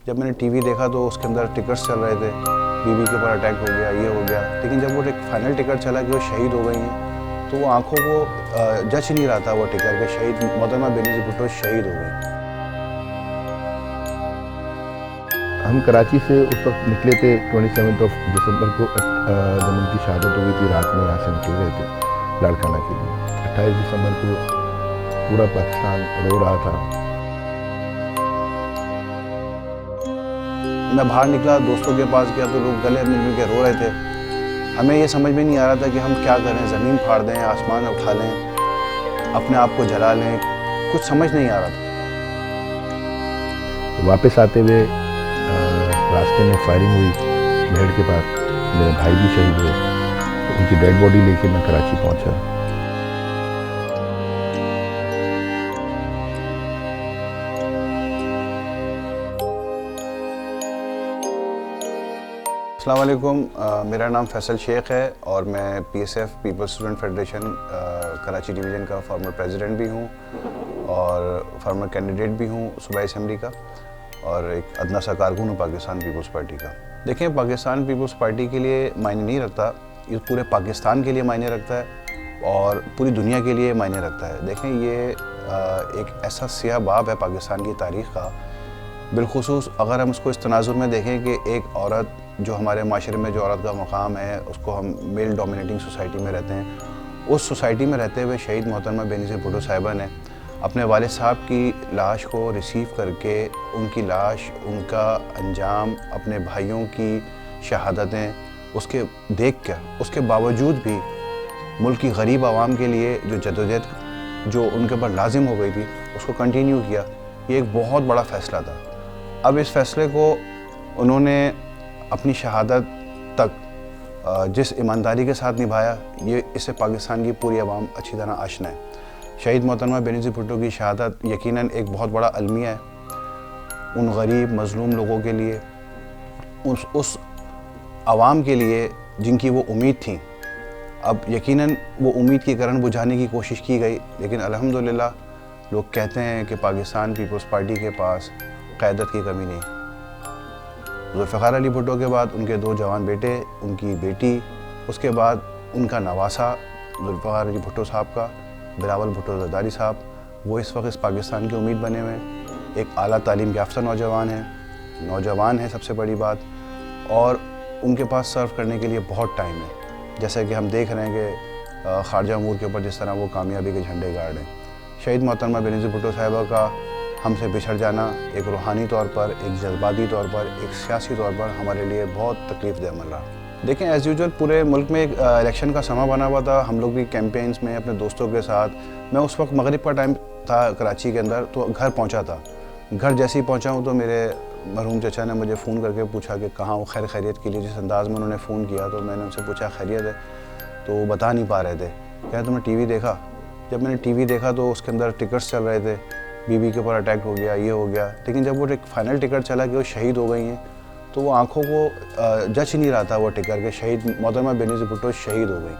جب میں نے ٹی وی دیکھا تو اس کے اندر ٹکٹس چل رہے تھے، بیوی کے اوپر اٹیک ہو گیا، یہ ہو گیا، لیکن جب وہ فائنل ٹکٹ چلا کہ وہ شہید ہو گئی ہیں تو وہ آنکھوں کو جچ نہیں رہا تھا وہ ٹکٹ کہ شہید محترمہ بینظیر بھٹو شہید ہو گئی۔ ہم کراچی سے اس وقت نکلے تھے 27 دسمبر کو، جب ان کی شہادت ہوئی تھی، رات میں یہاں سے نکل رہے تھے لاڑکانہ کے لیے۔ 28 دسمبر کو پورا پاکستان رو رہا تھا۔ میں باہر نکلا، دوستوں کے پاس گیا تو لوگ گلے مل کے رو رہے تھے۔ ہمیں یہ سمجھ میں نہیں آ رہا تھا کہ ہم کیا کریں، زمین پھاڑ دیں، آسمان اٹھا لیں، اپنے آپ کو جلا لیں، کچھ سمجھ نہیں آ رہا تھا۔ واپس آتے ہوئے راستے میں فائرنگ ہوئی بھیڑ کے پاس، میرے بھائی بھی شہید ہوئے، تو ان کی ڈیڈ باڈی لے کے میں کراچی پہنچا۔ السلام علیکم، میرا نام فیصل شیخ ہے اور میں P S F peoples student federation Karachi division کا فارمر پریزیڈنٹ بھی ہوں اور فارمر کینڈیڈیٹ بھی ہوں صوبائی اسمبلی کا، اور ایک ادنیٰ سا کارکن ہوں پاکستان پیپلز پارٹی کا۔ دیکھیں، پاکستان پیپلز پارٹی کے لیے معنی نہیں رکھتا، یہ پورے پاکستان کے لیے معنی رکھتا ہے اور پوری دنیا کے لیے معنی رکھتا ہے۔ دیکھیں، یہ ایک ایسا سیاہ باب ہے پاکستان کی تاریخ کا، بالخصوص اگر ہم اس کو اس تناظر میں دیکھیں کہ ایک عورت جو ہمارے معاشرے میں جو عورت کا مقام ہے، اس کو ہم میل ڈومینیٹنگ سوسائٹی میں رہتے ہیں، اس سوسائٹی میں رہتے ہوئے شہید محترمہ بینظیر بھٹو صاحبہ نے اپنے والد صاحب کی لاش کو ریسیو کر کے ان کی لاش، ان کا انجام، اپنے بھائیوں کی شہادتیں اس کے دیکھ کر، اس کے باوجود بھی ملک کی غریب عوام کے لیے جو جدوجہد جو ان کے اوپر لازم ہو گئی تھی اس کو کنٹینیو کیا۔ یہ ایک بہت بڑا فیصلہ تھا۔ اب اس فیصلے کو انہوں نے اپنی شہادت تک جس ایمانداری کے ساتھ نبھایا، یہ اس سے پاکستان کی پوری عوام اچھی طرح آشنا ہے۔ شہید محترمہ بینظیر بھٹو کی شہادت یقیناً ایک بہت بڑا المیہ ہے ان غریب مظلوم لوگوں کے لیے، اس عوام کے لیے جن کی وہ امید تھیں۔ اب یقیناً وہ امید کی کرن بجھانے کی کوشش کی گئی، لیکن الحمدللہ لوگ کہتے ہیں کہ پاکستان پیپلز پارٹی کے پاس قیادت کی کمی نہیں۔ ذوالفقار علی بھٹو کے بعد ان کے 2 جوان بیٹے، ان کی بیٹی، اس کے بعد ان کا نواسا ذوالفقار علی بھٹو صاحب کا، بلاول بھٹو زرداری صاحب، وہ اس وقت اس پاکستان کی امید بنے ہوئے ہیں۔ ایک اعلیٰ تعلیم یافتہ نوجوان ہیں سب سے بڑی بات، اور ان کے پاس سرو کرنے کے لیے بہت ٹائم ہے، جیسا کہ ہم دیکھ رہے ہیں کہ خارجہ امور کے اوپر جس طرح وہ کامیابی کے جھنڈے گاڑ رہے ہیں۔ شہید محترمہ بینظیر بھٹو صاحبہ کا ہم سے بچھڑ جانا ایک روحانی طور پر، ایک جذباتی طور پر، ایک سیاسی طور پر ہمارے لیے بہت تکلیف دہ عمل رہا۔ دیکھیں، ایز یوزول پورے ملک میں ایک الیکشن کا سماں بنا ہوا تھا، ہم لوگ بھی کیمپینز میں اپنے دوستوں کے ساتھ، میں اس وقت مغرب کا ٹائم تھا کراچی کے اندر، تو گھر پہنچا تھا۔ گھر جیسے ہی پہنچا ہوں تو میرے مرحوم چچا نے مجھے فون کر کے پوچھا کہ کہاں ہو، خیر خیریت کے لیے جس انداز میں انہوں نے فون کیا، تو میں نے ان سے پوچھا خیریت ہے، تو وہ بتا نہیں پا رہے تھے۔ کہہ رہے تم نے ٹی وی دیکھا؟ جب میں نے ٹی وی دیکھا تو اس کے اندر ٹکٹس چل رہے تھے، بیوی کے اوپر اٹیک ہو گیا، یہ ہو گیا، لیکن جب وہ فائنل ٹکٹ چلا کہ وہ شہید ہو گئی ہیں تو وہ آنکھوں کو جچ نہیں رہا تھا وہ ٹکٹ کہ شہید محترمہ بینظیر بھٹو شہید ہو گئی۔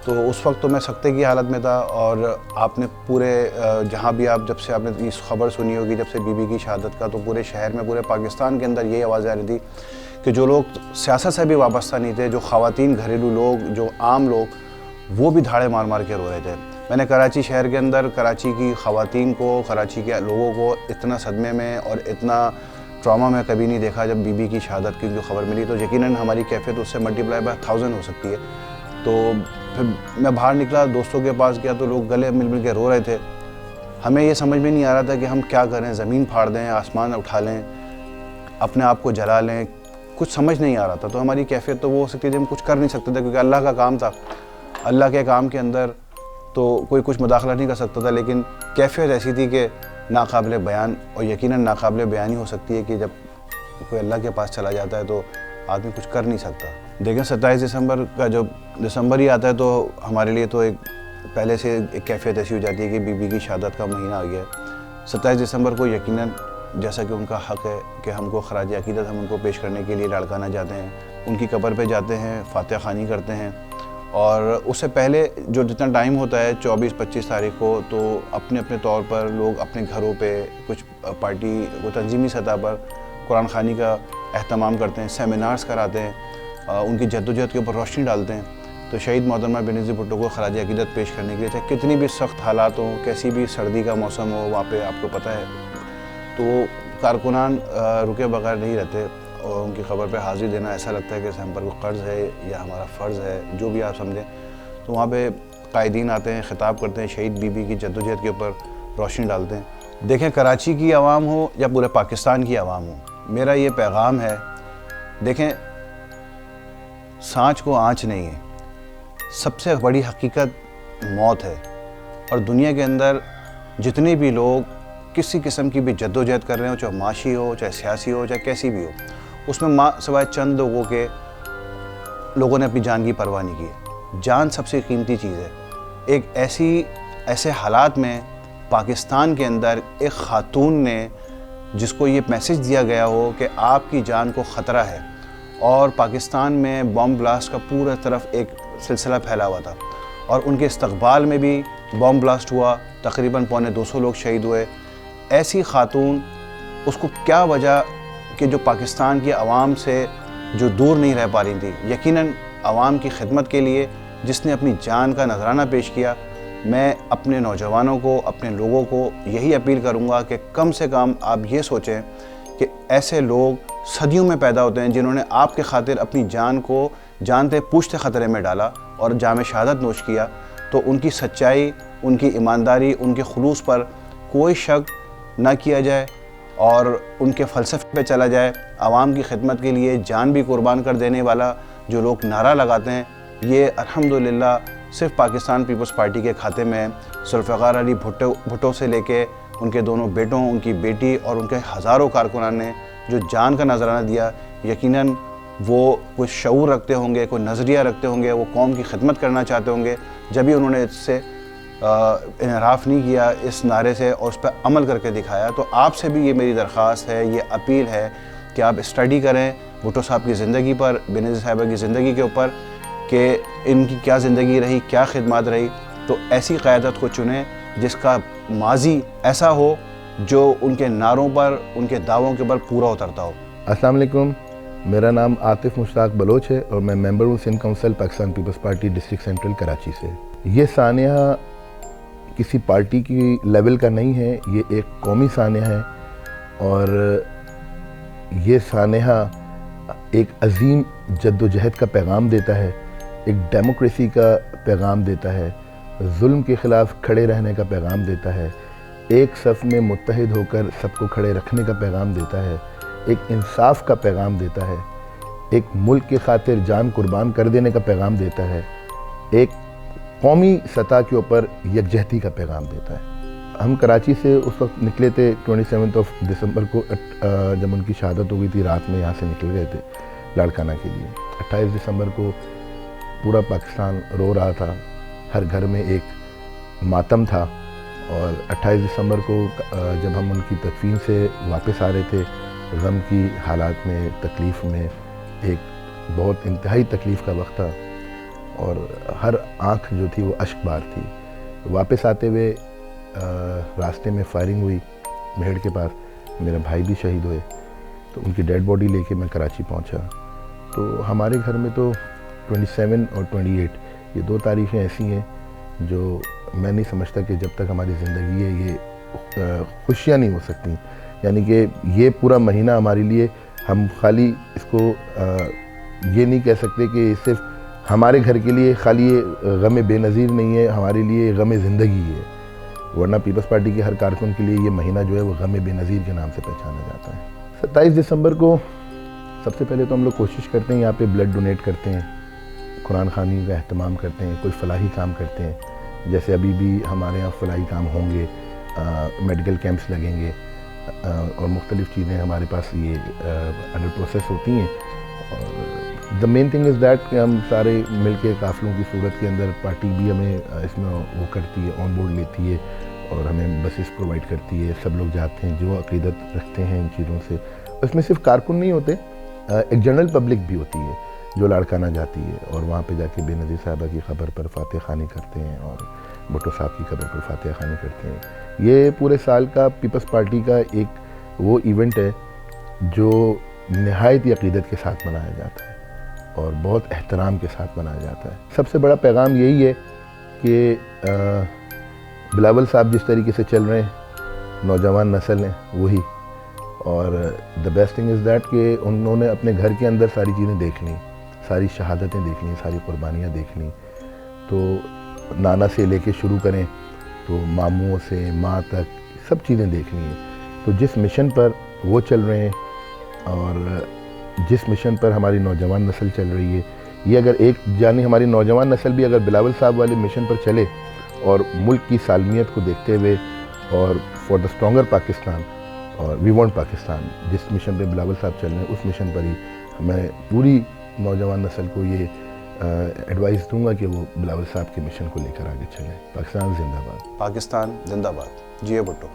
تو اس وقت تو میں سکتے کی حالت میں تھا، اور آپ نے پورے جہاں بھی آپ جب سے آپ نے اس خبر سنی ہوگی جب سے بیوی کی شہادت کا، تو پورے شہر میں، پورے پاکستان کے اندر یہی آواز آ رہی تھی کہ جو لوگ سیاست سے بھی وابستہ نہیں تھے، جو خواتین، گھریلو لوگ، جو عام لوگ، وہ بھی دھاڑے مار مار کے رو رہے تھے۔ میں نے کراچی شہر کے اندر کراچی کی خواتین کو، کراچی کے لوگوں کو اتنا صدمے میں اور اتنا ٹراما میں کبھی نہیں دیکھا۔ جب بیوی کی شہادت کی جو خبر ملی تو یقیناً ہماری کیفیت اس سے ملٹیپلائی بائی 1000 ہو سکتی ہے۔ تو پھر میں باہر نکلا، دوستوں کے پاس گیا تو لوگ گلے مل کے رو رہے تھے۔ ہمیں یہ سمجھ میں نہیں آ رہا تھا کہ ہم کیا کریں، زمین پھاڑ دیں، آسمان اٹھا لیں، اپنے آپ کو جلا لیں، کچھ سمجھ نہیں آ رہا تھا۔ تو ہماری کیفیت تو وہ ہو سکتی تھی، ہم کچھ کر نہیں سکتے تھے کیونکہ اللہ کا کام تھا۔ اللہ کے کام کے اندر تو کوئی کچھ مداخلہ نہیں کر سکتا تھا، لیکن کیفیت ایسی تھی کہ ناقابل بیان، اور یقیناً ناقابل بیان ہی ہو سکتی ہے کہ جب کوئی اللہ کے پاس چلا جاتا ہے تو آدمی کچھ کر نہیں سکتا۔ دیکھیں، 27 دسمبر کا جب دسمبر ہی آتا ہے تو ہمارے لیے تو ایک پہلے سے ایک کیفیت ایسی ہو جاتی ہے کہ بیوی کی شہادت کا مہینہ آ گیا ہے۔ 27 دسمبر کو یقیناً جیسا کہ ان کا حق ہے کہ ہم کو خراج عقیدت ہم ان کو پیش کرنے کے لیے لاڑکانہ جاتے ہیں، ان کی قبر پہ جاتے ہیں، فاتحہ خوانی کرتے ہیں، اور اس سے پہلے جو جتنا ٹائم ہوتا ہے 24-25 تاریخ کو، تو اپنے اپنے طور پر لوگ اپنے گھروں پہ کچھ پارٹی کو تنظیمی سطح پر قرآن خوانی کا اہتمام کرتے ہیں، سیمینارز کراتے ہیں، ان کی جدوجہد کے اوپر روشنی ڈالتے ہیں. تو شہید محترمہ بینظیر بھٹو کو خراج عقیدت پیش کرنے کے لیے چاہے کتنی بھی سخت حالات ہوں، کیسی بھی سردی کا موسم ہو، وہاں پہ آپ کو پتہ ہے تو کارکنان رکے بغیر نہیں رہتے، اور ان کی خبر پہ حاضری دینا ایسا لگتا ہے کہ ہم پر کوئی قرض ہے یا ہمارا فرض ہے، جو بھی آپ سمجھیں. تو وہاں پہ قائدین آتے ہیں، خطاب کرتے ہیں، شہید بی بی کی جدوجہد کے اوپر روشنی ڈالتے ہیں. دیکھیں کراچی کی عوام ہو یا پورے پاکستان کی عوام ہو، میرا یہ پیغام ہے، دیکھیں سانچ کو آنچ نہیں ہے. سب سے بڑی حقیقت موت ہے، اور دنیا کے اندر جتنے بھی لوگ کسی قسم کی بھی جدوجہد کر رہے ہو، چاہے معاشی ہو، چاہے سیاسی ہو، چاہے کیسی بھی ہو، اس میں سوائے چند لوگوں نے اپنی جان کی پرواہ نہیں کی. جان سب سے قیمتی چیز ہے. ایک ایسے حالات میں پاکستان کے اندر ایک خاتون نے جس کو یہ میسج دیا گیا ہو کہ آپ کی جان کو خطرہ ہے، اور پاکستان میں بم بلاسٹ کا پورا طرف ایک سلسلہ پھیلا ہوا تھا، اور ان کے استقبال میں بھی بم بلاسٹ ہوا، تقریباً 250 لوگ شہید ہوئے. ایسی خاتون، اس کو کیا وجہ کہ جو پاکستان کی عوام سے جو دور نہیں رہ پا رہی تھی، یقیناً عوام کی خدمت کے لیے جس نے اپنی جان کا نذرانہ پیش کیا. میں اپنے نوجوانوں کو، اپنے لوگوں کو یہی اپیل کروں گا کہ کم سے کم آپ یہ سوچیں کہ ایسے لوگ صدیوں میں پیدا ہوتے ہیں جنہوں نے آپ کے خاطر اپنی جان کو جانتے پوچھتے خطرے میں ڈالا اور جام شہادت نوش کیا. تو ان کی سچائی، ان کی ایمانداری، ان کے خلوص پر کوئی شک نہ کیا جائے، اور ان کے فلسفے پہ چلا جائے. عوام کی خدمت کے لیے جان بھی قربان کر دینے والا جو لوگ نعرہ لگاتے ہیں، یہ الحمدللہ صرف پاکستان پیپلز پارٹی کے کھاتے میں ہے. ذوالفقار علی بھٹو سے لے کے ان کے دونوں بیٹوں، ان کی بیٹی اور ان کے ہزاروں کارکنان نے جو جان کا نذرانہ دیا، یقیناً وہ کوئی شعور رکھتے ہوں گے، کوئی نظریہ رکھتے ہوں گے، وہ قوم کی خدمت کرنا چاہتے ہوں گے، جبھی انہوں نے اس سے انحراف نہیں کیا اس نعرے سے اور اس پہ عمل کر کے دکھایا. تو آپ سے بھی یہ میری درخواست ہے، یہ اپیل ہے کہ آپ اسٹڈی کریں بھٹو صاحب کی زندگی پر، بینظیر صاحبہ کی زندگی کے اوپر، کہ ان کی کیا زندگی رہی، کیا خدمات رہی. تو ایسی قیادت کو چنیں جس کا ماضی ایسا ہو جو ان کے نعروں پر، ان کے دعووں کے اوپر پورا اترتا ہو. السلام علیکم، میرا نام عاطف مشتاق بلوچ ہے اور میں ممبر ہوں Sindh council Pakistan peoples party district central Karachi سے. یہ سانحہ کسی پارٹی کی لیول کا نہیں ہے، یہ ایک قومی سانحہ ہے، اور یہ سانحہ ایک عظیم جد و جہد کا پیغام دیتا ہے، ایک ڈیموکریسی کا پیغام دیتا ہے، ظلم کے خلاف کھڑے رہنے کا پیغام دیتا ہے، ایک صف میں متحد ہو کر سب کو کھڑے رکھنے کا پیغام دیتا ہے، ایک انصاف کا پیغام دیتا ہے، ایک ملک کی خاطر جان قربان کر دینے کا پیغام دیتا ہے، ایک قومی سطح کے اوپر یکجہتی کا پیغام دیتا ہے. ہم کراچی سے اس وقت نکلے تھے 27 دسمبر کو، جب ان کی شہادت ہو گئی تھی، رات میں یہاں سے نکل گئے تھے لاڑکانہ کے لیے. 28 دسمبر کو پورا پاکستان رو رہا تھا، ہر گھر میں ایک ماتم تھا، اور 28 دسمبر کو جب ہم ان کی تدفین سے واپس آ رہے تھے، غم کی حالات میں، تکلیف میں، ایک بہت انتہائی تکلیف کا وقت تھا، اور ہر آنکھ جو تھی وہ اشک بار تھی. واپس آتے ہوئے راستے میں فائرنگ ہوئی بھیڑ کے پاس، میرا بھائی بھی شہید ہوئے، تو ان کی ڈیڈ باڈی لے کے میں کراچی پہنچا. تو ہمارے گھر میں تو 27 اور 28 یہ دو تاریخیں ایسی ہیں جو میں نہیں سمجھتا کہ جب تک ہماری زندگی ہے یہ خوشیاں نہیں ہو سکتی. یعنی کہ یہ پورا مہینہ ہمارے لیے، ہم خالی اس کو یہ نہیں کہہ سکتے کہ صرف ہمارے گھر کے لیے خالی یہ غم بے نظیر نہیں ہے، ہمارے لیے غم زندگی ہے، ورنہ پیپلز پارٹی کے ہر کارکن کے لیے یہ مہینہ جو ہے وہ غم بے نظیر کے نام سے پہچانا جاتا ہے. 27 دسمبر کو سب سے پہلے تو ہم لوگ کوشش کرتے ہیں، یہاں پہ بلڈ ڈونیٹ کرتے ہیں، قرآن خوانی کا اہتمام کرتے ہیں، کوئی فلاحی کام کرتے ہیں. جیسے ابھی بھی ہمارے یہاں فلاحی کام ہوں گے، میڈیکل کیمپس لگیں گے، اور مختلف چیزیں ہمارے پاس یہ انڈر پروسیس ہوتی ہیں. اور دا مین تھنگ از دیٹ کہ ہم سارے مل کے قافلوں کی صورت کے اندر، پارٹی بھی ہمیں اس میں وہ کرتی ہے، آن بورڈ لیتی ہے، اور ہمیں بسز پرووائڈ کرتی ہے. سب لوگ جاتے ہیں جو عقیدت رکھتے ہیں ان چیزوں سے. اس میں صرف کارکن نہیں ہوتے، ایک جنرل پبلک بھی ہوتی ہے جو لاڑکانہ جاتی ہے، اور وہاں پہ جا کے بے نظیر صاحبہ کی قبر پر فاتح خوانی کرتے ہیں، اور بھٹو صاحب کی قبر پر فاتح خوانی کرتے ہیں. یہ پورے سال کا پیپلز پارٹی کا ایک وہ ایونٹ ہے جو نہایت عقیدت کے ساتھ منایا جاتا ہے اور بہت احترام کے ساتھ منایا جاتا ہے. سب سے بڑا پیغام یہی ہے کہ بلاول صاحب جس طریقے سے چل رہے ہیں نوجوان نسل نے وہی، اور the best thing is that کہ انہوں نے اپنے گھر کے اندر ساری چیزیں دیکھ لیں، ساری شہادتیں دیکھ لیں، ساری قربانیاں دیکھ لیں. تو نانا سے لے کے شروع کریں تو ماموں سے ماں تک سب چیزیں دیکھ لی ہیں. تو جس مشن پر وہ چل رہے ہیں اور جس مشن پر ہماری نوجوان نسل چل رہی ہے، یہ اگر ایک یعنی ہماری نوجوان نسل بھی اگر بلاول صاحب والے مشن پر چلے اور ملک کی سالمیت کو دیکھتے ہوئے اور فار دا اسٹرانگر پاکستان اور وی وانٹ پاکستان جس مشن پہ بلاول صاحب چل رہے ہیں اس مشن پر ہی میں پوری نوجوان نسل کو یہ ایڈوائس دوں گا کہ وہ بلاول صاحب کے مشن کو لے کر آگے چلیں. پاکستان زندہ باد. پاکستان زندہ باد. جیو بھٹو.